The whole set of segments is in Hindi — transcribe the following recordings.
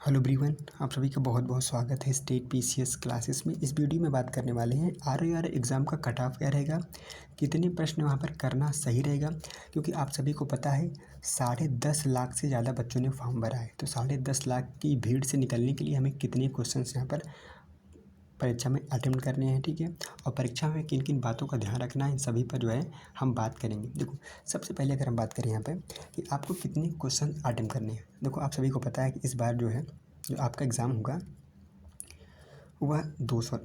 हेलो एवरीवन, आप सभी का बहुत बहुत स्वागत है स्टेट पीसीएस क्लासेस में। इस वीडियो में बात करने वाले हैं आर एग्ज़ाम का कट ऑफ क्या रहेगा, कितने प्रश्न वहाँ पर करना सही रहेगा। क्योंकि आप सभी को पता है 10.5 लाख से ज़्यादा बच्चों ने फॉर्म भरा है, तो 10.5 लाख की भीड़ से निकलने के लिए हमें कितने क्वेश्चंस यहाँ पर परीक्षा में अटेम्प्ट करने हैं, ठीक है। और परीक्षा में किन किन बातों का ध्यान रखना है, इन सभी पर जो है हम बात करेंगे। देखो, सबसे पहले अगर हम बात करें यहाँ पे कि आपको कितने क्वेश्चन अटेम्प्ट करने हैं। देखो, आप सभी को पता है कि इस बार जो है जो आपका एग्ज़ाम होगा वह 200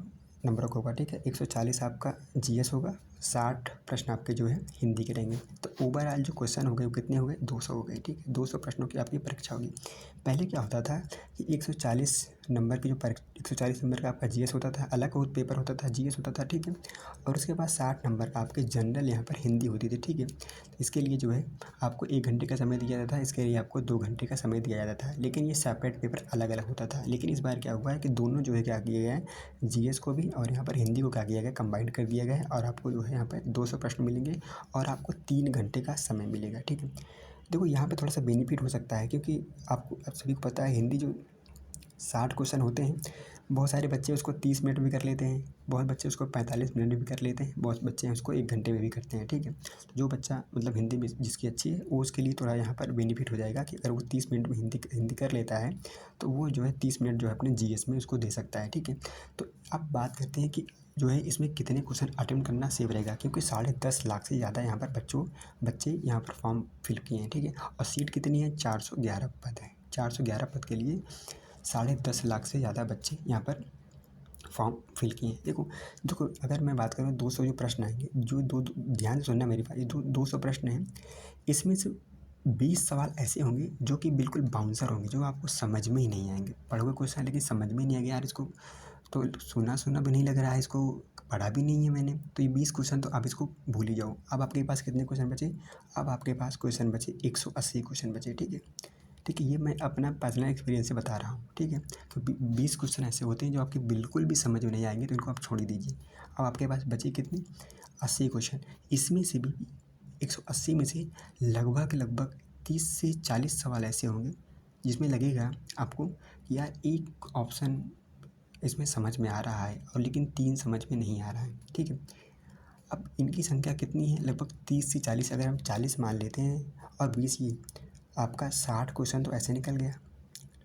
नंबर का होगा, ठीक है। 140 आपका जीएस होगा, 60 प्रश्न आपके जो है हिंदी के रहेंगे। तो ओवरऑल जो क्वेश्चन हो गए वो कितने हो गए, 200 हो गए, ठीक है। 200 प्रश्नों की आपकी परीक्षा होगी। पहले क्या होता था कि 140 नंबर की जो 140 नंबर का आपका जीएस होता था, अलग और पेपर होता था, जीएस होता था, ठीक है। और उसके बाद 60 नंबर का आपके जनरल यहाँ पर हिंदी होती थी, ठीक है। तो इसके लिए जो है आपको 1 घंटे का समय दिया जाता था, इसके लिए आपको 2 घंटे का समय दिया जाता था। लेकिन ये सेपरेट पेपर अलग अलग होता था। लेकिन इस बार क्या हुआ है कि दोनों जो है क्या किए गए हैं, जीएस को भी और यहाँ पर हिंदी को क्या किया गया, कंबाइन कर दिया गया है। और आपको जो है यहाँ पर 200 प्रश्न मिलेंगे और आपको 3 घंटे का समय मिलेगा, ठीक है। देखो, यहाँ पे थोड़ा सा बेनिफिट हो सकता है, क्योंकि आपको आप सभी को पता है हिंदी जो 60 क्वेश्चन होते हैं, बहुत सारे बच्चे उसको 30 मिनट में भी कर लेते हैं, बहुत बच्चे उसको 45 मिनट में भी कर लेते हैं, बहुत बच्चे हैं उसको 1 घंटे में भी करते हैं, ठीक है। तो जो बच्चा मतलब हिंदी में जिसकी अच्छी है वो उसके लिए थोड़ा यहाँ पर बेनिफिट हो जाएगा कि अगर वो 30 मिनट में हिंदी कर लेता है तो वो जो है 30 मिनट जो है अपने जीएस में उसको दे सकता है, ठीक है। तो अब बात करते हैं कि जो है इसमें कितने क्वेश्चन अटेम्प्ट करना सेव रहेगा, क्योंकि 10.5 लाख से ज़्यादा यहाँ पर बच्चे यहाँ पर फॉर्म फिल किए हैं, ठीक है। और सीट कितनी है, 411 पद है। 411 पद के लिए 10.5 लाख से ज़्यादा बच्चे यहाँ पर फॉर्म फिल किए हैं। देखो देखो, अगर मैं बात करूँ 200 जो प्रश्न आएंगे, जो दो ध्यान से सुनना मेरी बात, ये 200 प्रश्न हैं, इसमें से 20 सवाल ऐसे होंगे जो कि बिल्कुल बाउंसर होंगे, जो आपको समझ में ही नहीं आएंगे। पढ़ोगे क्वेश्चन लेकिन समझ में नहीं आएगा, यार इसको तो सुना सुना भी नहीं लग रहा है, इसको पढ़ा भी नहीं है मैंने। तो ये 20 क्वेश्चन तो आप इसको भूल ही जाओ। अब आपके पास कितने क्वेश्चन बचे, अब आपके पास क्वेश्चन बचे 180 क्वेश्चन बचे, ठीक है। ठीक है, ये मैं अपना पर्सनल एक्सपीरियंस से बता रहा हूँ, ठीक है। तो 20 क्वेश्चन ऐसे होते हैं जो आपके बिल्कुल भी समझ में नहीं आएंगे, तो इनको आप छोड़ ही दीजिए। अब आपके पास बचे कितने, 80 क्वेश्चन। इसमें से भी 180 में से लगभग 30 से 40 सवाल ऐसे होंगे जिसमें लगेगा आपको कि यार एक ऑप्शन इसमें समझ में आ रहा है और लेकिन 3 समझ में नहीं आ रहा है, ठीक है। अब इनकी संख्या कितनी है, लगभग 30 से 40। अगर हम 40 मान लेते हैं और 20 ये, आपका 60 क्वेश्चन तो ऐसे निकल गया।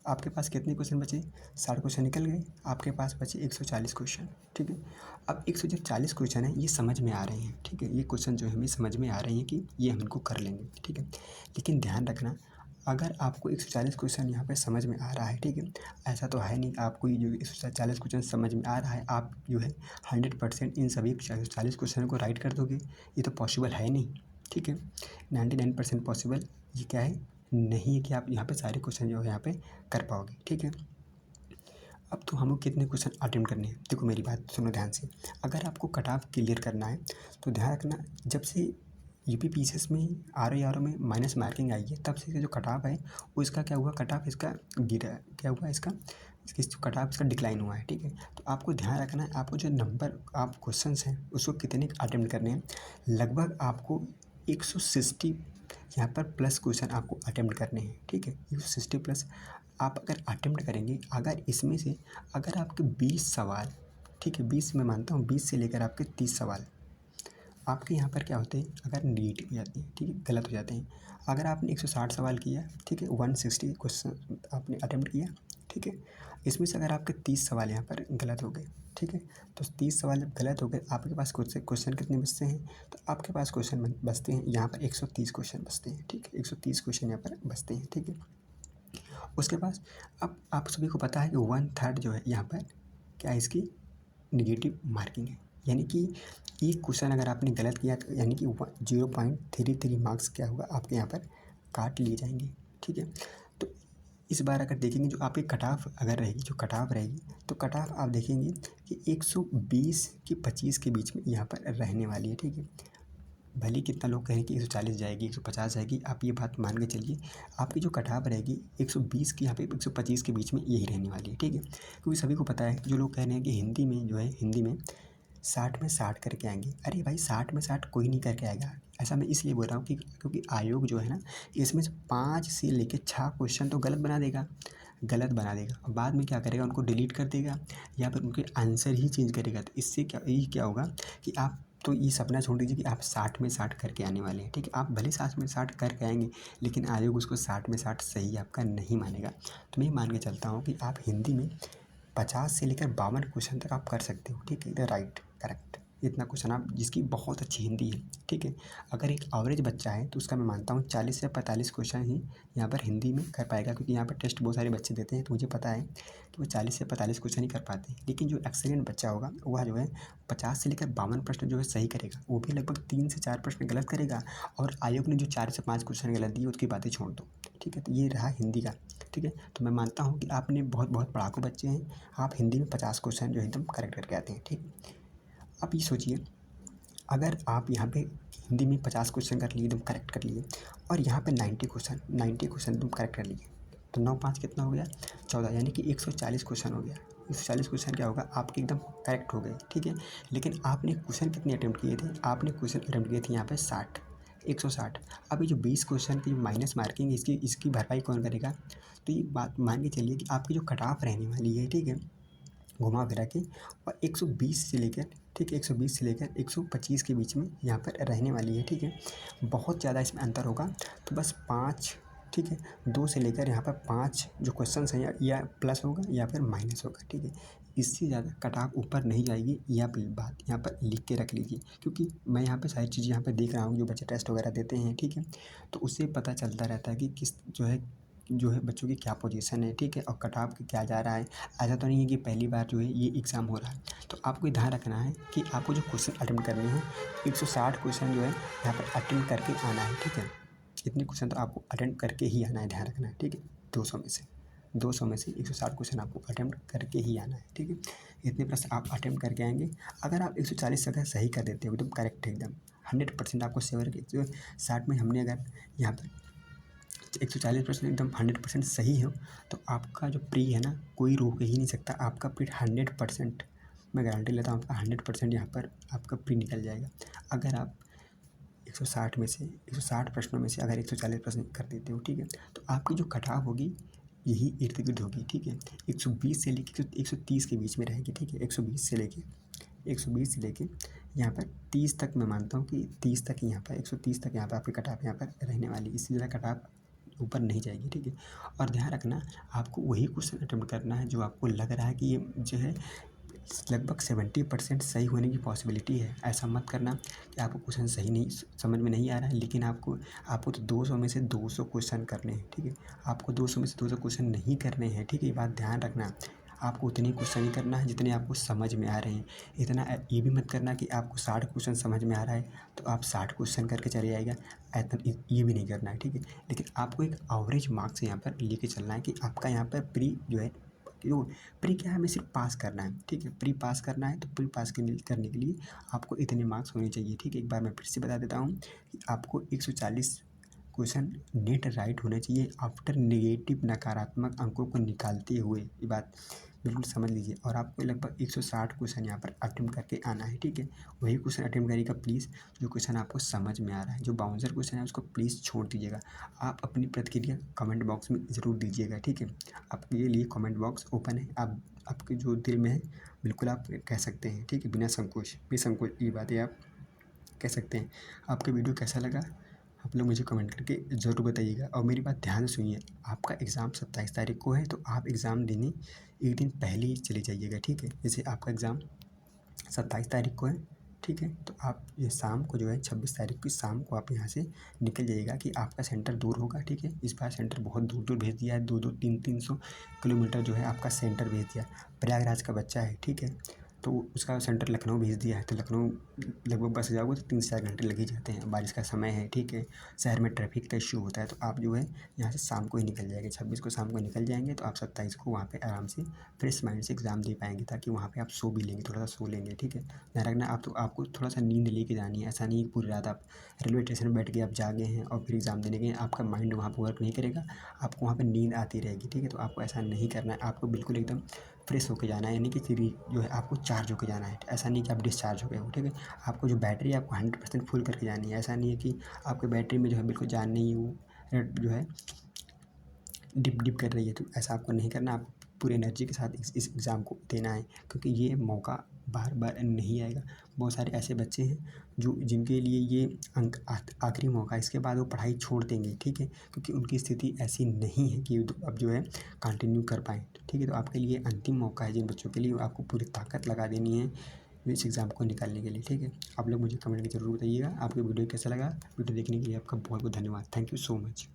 आपके पास कितने क्वेश्चन बचे, 60 क्वेश्चन निकल गए, आपके पास बचे 140 क्वेश्चन, ठीक है। अब 140 क्वेश्चन है, ये समझ में आ रहे हैं, ठीक है। ये क्वेश्चन जो है हमें समझ में आ रहे हैं कि ये हम इनको कर लेंगे, ठीक है। लेकिन ध्यान रखना, अगर आपको 140 क्वेश्चन यहाँ पे समझ में आ रहा है, ठीक है, ऐसा तो है नहीं आपको ये जो 140 क्वेश्चन समझ में आ रहा है आप जो है 100% इन सभी 40 क्वेश्चन को राइट कर दोगे, ये तो पॉसिबल है नहीं, ठीक है। 99% पॉसिबल ये क्या है, नहीं है कि आप यहाँ पे सारे क्वेश्चन जो है यहाँ पे कर पाओगे, ठीक है। अब तो हमको कितने क्वेश्चन अटेम्प्ट करने हैं, देखो मेरी बात सुनो ध्यान से। अगर आपको कट ऑफ क्लियर करना है तो ध्यान रखना, जब से यूपी पीसीएस में आर में माइनस मार्किंग आई है, तब से जो कट ऑफ है वो इसका क्या हुआ, कट ऑफ इसका गिरा, क्या हुआ इसका कट ऑफ इसका डिक्लाइन हुआ है, ठीक है। तो आपको ध्यान रखना है, आपको जो नंबर आप क्वेश्चंस हैं उसको कितने अटेम्प्ट करने हैं। लगभग आपको 160 यहाँ पर प्लस क्वेश्चन आपको अटेम्प्ट करने हैं, ठीक है। 160 प्लस आप अगर अटेम्प्ट करेंगे, अगर इसमें से अगर आपके 20 सवाल, ठीक है, 20 मैं मानता हूँ, 20 से लेकर आपके 30 सवाल आपके यहाँ पर क्या होते हैं, अगर नेगेटिव हो जाते हैं, ठीक है, गलत हो जाते हैं। अगर आपने 160 सवाल किया, ठीक है, 160 क्वेश्चन आपने अटेम्प्ट किया, ठीक है, इसमें से अगर आपके 30 सवाल यहाँ पर गलत हो गए, ठीक है, तो 30 सवाल जब गलत हो गए, आपके पास क्वेश्चन कितने बचते हैं, तो आपके पास क्वेश्चन बचते हैं यहाँ पर 130 क्वेश्चन बचते हैं, ठीक है। 130 क्वेश्चन यहाँ पर बचते हैं, ठीक है। उसके पास अब आप सभी को पता है कि 1/3 जो है यहाँ पर क्या है, इसकी निगेटिव मार्किंग है। यानी कि एक क्वेश्चन अगर आपने गलत किया तो यानी कि 0.33 मार्क्स क्या होगा, आपके यहाँ पर काट लिए जाएंगे, ठीक है। तो इस बार अगर देखेंगे जो आपकी कट ऑफ अगर रहेगी, जो कट ऑफ रहेगी, तो कट ऑफ आप देखेंगे कि 120 की 25 के बीच में यहाँ पर रहने वाली है, ठीक है। भले कितना लोग कहें कि 140 जाएगी, 150 जाएगी, आप ये बात मान के चलिए, आपकी जो कट ऑफ रहेगी 120 की, यहाँ पे 125 के बीच में यही रहने वाली है, ठीक है। क्योंकि सभी को पता है, जो लोग कह रहे हैं कि हिंदी में जो है, हिंदी में 60 में 60 करके आएंगे, अरे भाई 60 में 60 कोई नहीं करके आएगा। ऐसा मैं इसलिए बोल रहा हूँ कि क्योंकि आयोग जो है ना, इसमें से 5 से लेकर 6 क्वेश्चन तो गलत बना देगा। गलत बना देगा और बाद में क्या करेगा, उनको डिलीट कर देगा या फिर उनके आंसर ही चेंज करेगा। तो इससे क्या होगा कि आप तो ये सपना छोड़ दीजिए कि आप 60 में 60 करके आने वाले हैं, ठीक है। आप भले 60 में 60 करके आएंगे, लेकिन आयोग उसको 60 में 60 सही आपका नहीं मानेगा। तो मैं मान के चलता हूँ कि आप हिंदी में 50 से लेकर 52 क्वेश्चन तक आप कर सकते हो, ठीक है। इधर राइट करेक्ट इतना क्वेश्चन आप, जिसकी बहुत अच्छी हिंदी है, ठीक है। अगर एक एवरेज बच्चा है तो उसका मैं मानता हूँ 40 से 45 क्वेश्चन ही यहाँ पर हिंदी में कर पाएगा, क्योंकि यहाँ पर टेस्ट बहुत सारे बच्चे देते हैं, तो मुझे पता है कि वो 40 से 45 क्वेश्चन ही कर पाते हैं। लेकिन जो एक्सीलेंट बच्चा होगा वह जो है 50 से लेकर 52 प्रश्न जो है सही करेगा, वो भी लगभग 3 से 4 प्रश्न गलत करेगा, और आयोग ने जो 4 से 5 क्वेश्चन गलत दिए उसकी बातें छोड़ दो, ठीक है। तो ये रहा हिंदी का, ठीक है। तो मैं मानता हूँ कि आपने बहुत बहुत पढ़ाकू बच्चे हैं, आप हिंदी में 50 क्वेश्चन जो एकदम करेक्ट करके आते हैं, ठीक है। आप ये सोचिए, अगर आप यहाँ पे हिंदी में 50 क्वेश्चन कर लिए, एकदम करेक्ट कर लिए, और यहाँ पे 90 क्वेश्चन एकदम करेक्ट कर लिए, तो 9 5 कितना हो गया, 14, यानी कि 140 क्वेश्चन हो गया। 140 क्वेश्चन क्या होगा, आपके एकदम करेक्ट हो गए, ठीक है। लेकिन आपने क्वेश्चन कितने अटैम्प्ट किए थे, आपने क्वेश्चन अटैम्प्ट किए थे यहाँ पे 60, 160। अब ये जो 20 क्वेश्चन की जो माइनस मार्किंग इसकी भरपाई कौन करेगा। तो ये बात मान के चलिए कि आपकी जो कट ऑफ रहने वाली है, ठीक है, घुमा फिरा के, और 120 से लेकर, ठीक है, 120 से लेकर 125 के बीच में यहाँ पर रहने वाली है, ठीक है। बहुत ज़्यादा इसमें अंतर होगा, तो बस 5, ठीक है, 2 से लेकर यहाँ पर 5 जो क्वेश्चन हैं या प्लस होगा या फिर माइनस होगा, ठीक है। इससे ज़्यादा कट ऑफ ऊपर नहीं जाएगी, यह बात यहाँ पर लिख के रख लीजिए, क्योंकि मैं यहाँ पर सारी चीज़ें यहाँ पर देख रहा हूँ, जो बच्चे टेस्ट वगैरह देते हैं, ठीक है। तो उससे पता चलता रहता है कि किस जो है बच्चों की क्या पोजीशन है, ठीक है, और कट ऑफ क्या जा रहा है। ऐसा तो नहीं है कि पहली बार जो है ये एग्ज़ाम हो रहा है। तो आपको ध्यान रखना है कि आपको जो क्वेश्चन अटेम्प्ट करने हैं, 160 क्वेश्चन जो है यहाँ पर अटेम्प्ट करके आना है, ठीक है। इतने क्वेश्चन तो आपको अटेम्प्ट करके ही आना है, ध्यान रखना है, ठीक है। 200 में से 160 क्वेश्चन आपको अटेम्प्ट करके ही आना है, ठीक है। इतने प्रश्न आप अटेम्प्ट करके आएंगे। अगर आप 140 अगर सही कर देते हो, एकदम करेक्ट, एकदम 100% आपको सेवर के 60 में हमने अगर यहाँ पर 140% एकदम 100% सही हो, तो आपका जो प्री है ना, कोई रोक ही नहीं सकता। आपका प्री 100%, मैं गारंटी लेता हूँ, आपका 100% यहाँ पर आपका प्री निकल जाएगा। अगर आप 160 में से 160 प्रश्नों में से अगर 140 प्रश्न कर देते हो, ठीक है, तो आपकी जो कट ऑफ होगी यही इर्द गिर्द होगी, ठीक है। 120 से लेके 130 के बीच में रहेगी, ठीक है। 120 से लेके यहाँ पर 30 तक मैं मानता हूँ कि 30 तक यहाँ पर 130 तक यहाँ पर आपकी कट ऑफ यहाँ पर रहने वाली, इससे ज़्यादा कट ऑफ ऊपर नहीं जाएगी, ठीक है। और ध्यान रखना, आपको वही क्वेश्चन अटेम्प्ट करना है जो आपको लग रहा है कि ये जो है लगभग 70% सही होने की पॉसिबिलिटी है। ऐसा मत करना कि आपको क्वेश्चन सही नहीं समझ में नहीं आ रहा है, लेकिन आपको तो 200 में से 200 क्वेश्चन करने हैं, ठीक है। आपको 200 में से 200 क्वेश्चन नहीं करने हैं, ठीक है। ये बात ध्यान रखना, आपको उतने क्वेश्चन ही करना है जितने आपको समझ में आ रहे हैं। इतना ये भी मत करना कि आपको 60 क्वेश्चन समझ में आ रहा है तो आप 60 क्वेश्चन करके चले जाएगा, ये भी नहीं करना है, ठीक है। लेकिन आपको एक एवरेज मार्क्स यहाँ पर लेके चलना है कि आपका यहाँ पर प्री जो है, प्री क्या है, हमें सिर्फ पास करना है, ठीक है। प्री पास करना है, तो प्री पास करने के लिए आपको इतने मार्क्स होने चाहिए, ठीक है। एक बार मैं फिर से बता देता हूँ कि आपको 140 क्वेश्चन नेट राइट होना चाहिए आफ्टर नेगेटिव, नकारात्मक अंकों को निकालते हुए। ये बात बिल्कुल समझ लीजिए। और आपको लगभग 160 क्वेश्चन यहाँ पर अटेम्प्ट करके आना है, ठीक है। वही क्वेश्चन अटेम्प्ट करिएगा प्लीज़ जो क्वेश्चन आपको समझ में आ रहा है। जो बाउंसर क्वेश्चन है उसको प्लीज़ छोड़ दीजिएगा। आप अपनी प्रतिक्रिया कमेंट बॉक्स में ज़रूर दीजिएगा, ठीक है। आपके लिए कमेंट बॉक्स ओपन है, आप आपके जो दिल में है बिल्कुल आप कह सकते हैं, ठीक है, बिना संकोच ये बातें आप कह सकते हैं। आपका वीडियो कैसा लगा आप लोग मुझे कमेंट करके ज़रूर बताइएगा। और मेरी बात ध्यान से सुनिए, आपका एग्ज़ाम 27 तारीख को है, तो आप एग्ज़ाम देने एक दिन पहले ही चले जाइएगा, ठीक है। जैसे आपका एग्ज़ाम 27 तारीख को है, ठीक है, तो आप ये शाम को जो है 26 तारीख की शाम को आप यहाँ से निकल जाइएगा कि आपका सेंटर दूर होगा, ठीक है। इस बार सेंटर बहुत दूर दूर भेज दिया है, 2-2 300 किलोमीटर जो है आपका सेंटर भेज दिया। प्रयागराज का बच्चा है, ठीक है, तो उसका सेंटर लखनऊ भेज दिया है। तो लखनऊ लगभग बस जाओगे तो 3 से 4 घंटे लग ही जाते हैं, बारिश का समय है, ठीक है। शहर में ट्रैफिक का इशू होता है, तो आप जो है यहाँ से शाम को ही निकल जाएंगे, 26 को शाम को निकल जाएंगे, तो आप 27 को वहाँ पे आराम से फ्रेश माइंड से एग्ज़ाम दे पाएंगे, ताकि वहाँ पे आप सो भी लेंगे, थोड़ा सा सो लेंगे, ठीक है। ध्यान रखना, आपको थोड़ा सा नींद लेके जानी है। ऐसा नहीं कि पूरी रात आप रेलवे स्टेशन में बैठ के आप जागे हैं और फिर एग्ज़ाम देने गए, आपका माइंड वहाँ पर वर्क नहीं करेगा, आपको वहाँ पर नींद आती रहेगी, ठीक है। तो आपको ऐसा नहीं करना है, आपको बिल्कुल एकदम फ्रेश होकर जाना है, यानी कि फ्री जो है आपको चार्ज होकर जाना है। ऐसा नहीं कि आप डिस्चार्ज हो गए हो, ठीक है। आपको जो बैटरी है आपको 100% फुल करके जानी है। ऐसा नहीं है कि आपकी बैटरी में जो है बिल्कुल जान नहीं, वो जो है डिप डिप कर रही है, तो ऐसा आपको नहीं करना। आप पूरी एनर्जी के साथ इस एग्ज़ाम को देना है, क्योंकि ये मौका बार बार नहीं आएगा। बहुत सारे ऐसे बच्चे हैं जो जिनके लिए ये अंक आखिरी मौका है, इसके बाद वो पढ़ाई छोड़ देंगे, ठीक है, क्योंकि उनकी स्थिति ऐसी नहीं है कि अब जो है कंटिन्यू कर पाएँ, ठीक है। तो आपके लिए अंतिम मौका है जिन बच्चों के लिए, आपको पूरी ताकत लगा देनी है इस एग्ज़ाम को निकालने के लिए, ठीक है। आप लोग मुझे कमेंट में ज़रूर बताइएगा आपको वीडियो कैसा लगा। वीडियो देखने के लिए आपका बहुत बहुत धन्यवाद। Thank you so much.